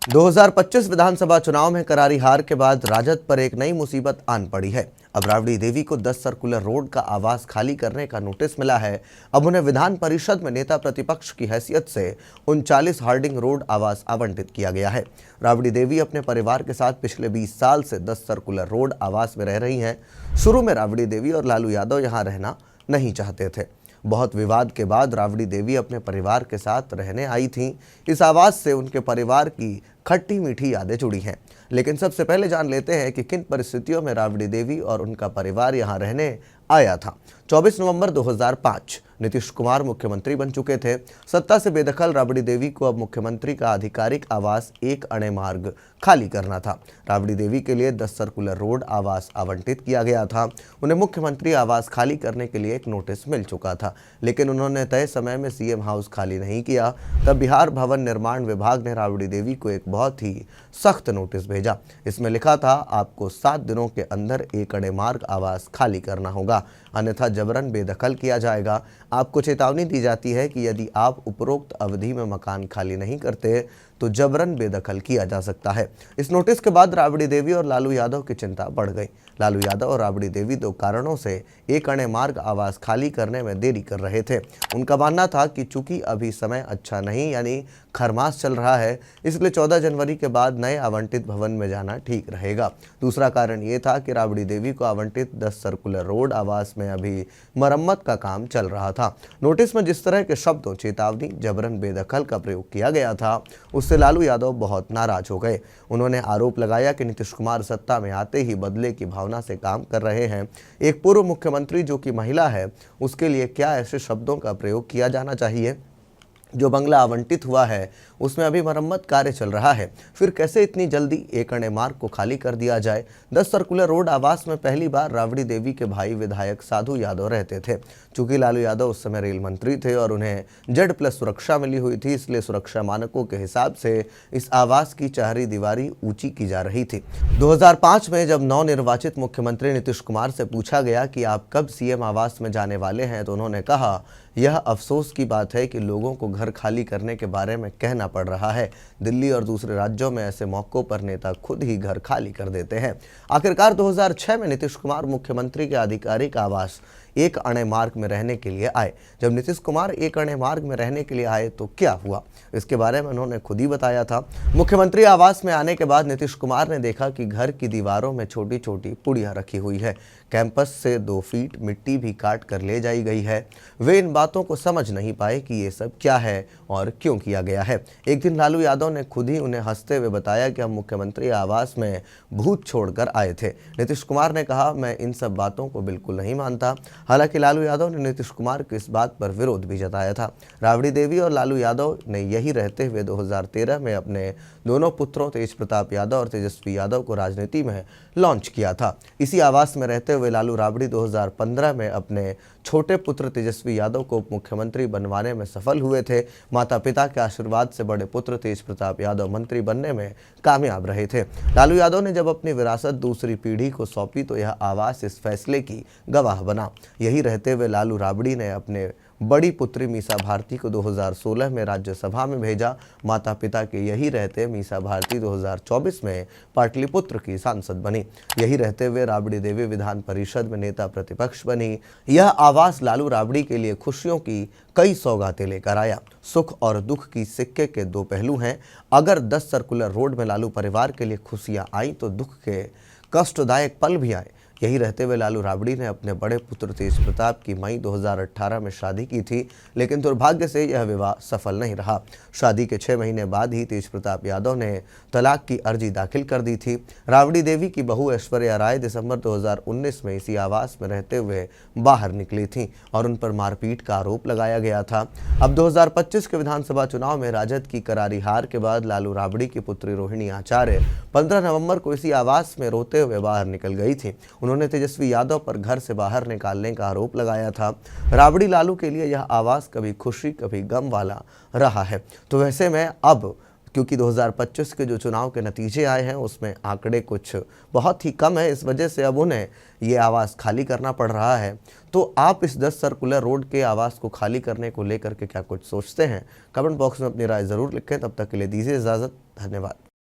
2025 विधानसभा चुनाव में करारी हार के बाद राजद पर एक नई मुसीबत आन पड़ी है। अब राबड़ी देवी को 10 सर्कुलर रोड का आवास खाली करने का नोटिस मिला है। अब उन्हें विधान परिषद में नेता प्रतिपक्ष की हैसियत से 39 हार्डिंग रोड आवास आवंटित किया गया है। राबड़ी देवी अपने परिवार के साथ पिछले 20 साल से 10 सर्कुलर रोड आवास में रह रही हैं। शुरू में राबड़ी देवी और लालू यादव यहां रहना नहीं चाहते थे। बहुत विवाद के बाद राबड़ी देवी अपने परिवार के साथ रहने आई थीं। इस आवास से उनके परिवार की खट्टी मीठी यादें जुड़ी हैं। लेकिन सबसे पहले जान लेते हैं कि किन परिस्थितियों में राबड़ी देवी और उनका परिवार यहां रहने आया था। 24 नवंबर 2005 नीतीश कुमार मुख्यमंत्री बन चुके थे। सत्ता से बेदखल राबड़ी देवी को अब मुख्यमंत्री का आधिकारिक आवास एक अणे मार्ग खाली करना था। राबड़ी देवी के लिए 10 सर्कुलर रोड आवास आवंटित किया गया था। उन्हें मुख्यमंत्री आवास खाली करने के लिए एक नोटिस मिल चुका था, लेकिन उन्होंने तय समय में सीएम हाउस खाली नहीं किया। तब बिहार भवन निर्माण विभाग ने राबड़ी देवी को एक बहुत ही सख्त नोटिस भेजा। इसमें लिखा था, आपको 7 दिनों के अंदर एक अणे मार्ग आवास खाली करना होगा, अन्यथा जबरन बेदखल किया जाएगा। आपको चेतावनी दी जाती है कि यदि आप उपरोक्त अवधि में मकान खाली नहीं करते तो जबरन बेदखल किया जा सकता है। इस नोटिस के बाद राबड़ी देवी और लालू यादव की चिंता बढ़ गई। लालू यादव और राबड़ी देवी 2 कारणों से एक अणे मार्ग आवास खाली करने में देरी कर रहे थे। उनका मानना था कि चूंकि अभी समय अच्छा नहीं, यानी खरमास चल रहा है, इसलिए 14 जनवरी के बाद नए आवंटित भवन में जाना ठीक रहेगा। दूसरा कारण ये था कि राबड़ी देवी को आवंटित 10 सर्कुलर रोड आवास में अभी मरम्मत का काम चल रहा था। नोटिस में जिस तरह के शब्दों चेतावनी, जबरन बेदखल का प्रयोग किया गया था, उससे लालू यादव बहुत नाराज हो गए। उन्होंने आरोप लगाया कि नीतीश कुमार सत्ता में आते ही बदले की भावना से काम कर रहे हैं। एक पूर्व मुख्यमंत्री जो कि महिला है, उसके लिए क्या ऐसे शब्दों का प्रयोग किया जाना चाहिए? जो बंगला आवंटित हुआ है उसमें अभी मरम्मत कार्य चल रहा है, फिर कैसे इतनी जल्दी एक अणे मार्ग को खाली कर दिया जाए? 10 सर्कुलर रोड आवास में पहली बार राबड़ी देवी के भाई विधायक साधु यादव रहते थे। चूंकि लालू यादव उस समय रेल मंत्री थे और उन्हें Z+ सुरक्षा मिली हुई थी, इसलिए सुरक्षा मानकों के हिसाब से इस आवास की चाहरी दीवारी ऊंची की जा रही थी। 2005 में जब नवनिर्वाचित मुख्यमंत्री नीतीश कुमार से पूछा गया कि आप कब सीएम आवास में जाने वाले हैं, तो उन्होंने कहा, यह अफसोस की बात है कि लोगों को घर खाली करने के बारे में कहना पड़ रहा है। दिल्ली और दूसरे राज्यों में ऐसे मौकों पर नेता खुद ही घर खाली कर देते हैं। आखिरकार 2006 में नीतीश कुमार मुख्यमंत्री के आधिकारिक आवास एक अणे मार्ग में रहने के लिए आए। जब नीतीश कुमार एक अणे मार्ग में रहने के लिए आए तो क्या हुआ, इसके बारे में उन्होंने खुद ही बताया था। मुख्यमंत्री आवास में आने के बाद नीतीश कुमार ने देखा कि घर की दीवारों में छोटी छोटी पुड़ियां रखी हुई है। कैंपस से 2 फीट मिट्टी भी काट कर ले जाई गई है। वे इन बातों को समझ नहीं पाए कि ये सब क्या है और क्यों किया गया है। एक दिन लालू यादव ने खुद ही उन्हें हंसते हुए बताया कि हम मुख्यमंत्री आवास में भूत छोड़कर आए थे। नीतीश कुमार ने कहा, मैं इन सब बातों को बिल्कुल नहीं मानता। हालांकि लालू यादव ने नीतीश कुमार की इस बात पर विरोध भी जताया था। राबड़ी देवी और लालू यादव ने यही रहते हुए 2013 में अपने दोनों पुत्रों तेज प्रताप यादव और तेजस्वी यादव को राजनीति में लॉन्च किया था। इसी आवास में रहते हुए लालू राबड़ी 2015 में अपने छोटे पुत्र तेजस्वी यादव को उप मुख्यमंत्री बनवाने में सफल हुए थे। माता पिता के आशीर्वाद से बड़े पुत्र तेज प्रताप यादव मंत्री बनने में कामयाब रहे थे। लालू यादव ने जब अपनी विरासत दूसरी पीढ़ी को सौंपी तो यह आवास इस फैसले की गवाह बना। यही रहते हुए लालू राबड़ी ने अपने बड़ी पुत्री मीसा भारती को 2016 में राज्यसभा में भेजा। माता पिता के यही रहते मीसा भारती 2024 में पाटलिपुत्र की सांसद बनी। यही रहते हुए राबड़ी देवी विधान परिषद में नेता प्रतिपक्ष बनी। यह आवास लालू राबड़ी के लिए खुशियों की कई सौगातें लेकर आया। सुख और दुख की सिक्के के 2 पहलू हैं। अगर 10 सर्कुलर रोड में लालू परिवार के लिए खुशियां आई तो दुख के कष्टदायक पल भी आए। यही रहते हुए लालू राबड़ी ने अपने बड़े पुत्र तेज प्रताप की मई 2018 में शादी की थी, लेकिन दुर्भाग्य से यह विवाह सफल नहीं रहा। शादी के 6 महीने बाद ही तेज प्रताप यादव ने तलाक की अर्जी दाखिल कर दी थी। राबड़ी देवी की बहू ऐश्वर्या राय दिसंबर 2019 में इसी आवास में रहते हुए बाहर निकली थी और उन पर मारपीट का आरोप लगाया गया था। अब 2025 के विधानसभा चुनाव में राजद की करारी हार के बाद लालू राबड़ी की पुत्री रोहिणी आचार्य 15 नवंबर को इसी आवास में रोते हुए बाहर निकल गई थी। उन्होंने तेजस्वी यादव पर घर से बाहर निकालने का आरोप लगाया था। राबड़ी लालू के लिए यह आवास कभी खुशी कभी गम वाला रहा है। तो वैसे में अब क्योंकि 2025 के जो चुनाव के नतीजे आए हैं उसमें आंकड़े कुछ बहुत ही कम है, इस वजह से अब उन्हें ये आवास खाली करना पड़ रहा है। तो आप इस 10 सर्कुलर रोड के आवास को खाली करने को लेकर के क्या कुछ सोचते हैं? कमेंट बॉक्स में अपनी राय ज़रूर लिखें। तब तक के लिए दीजिए इजाज़त। धन्यवाद।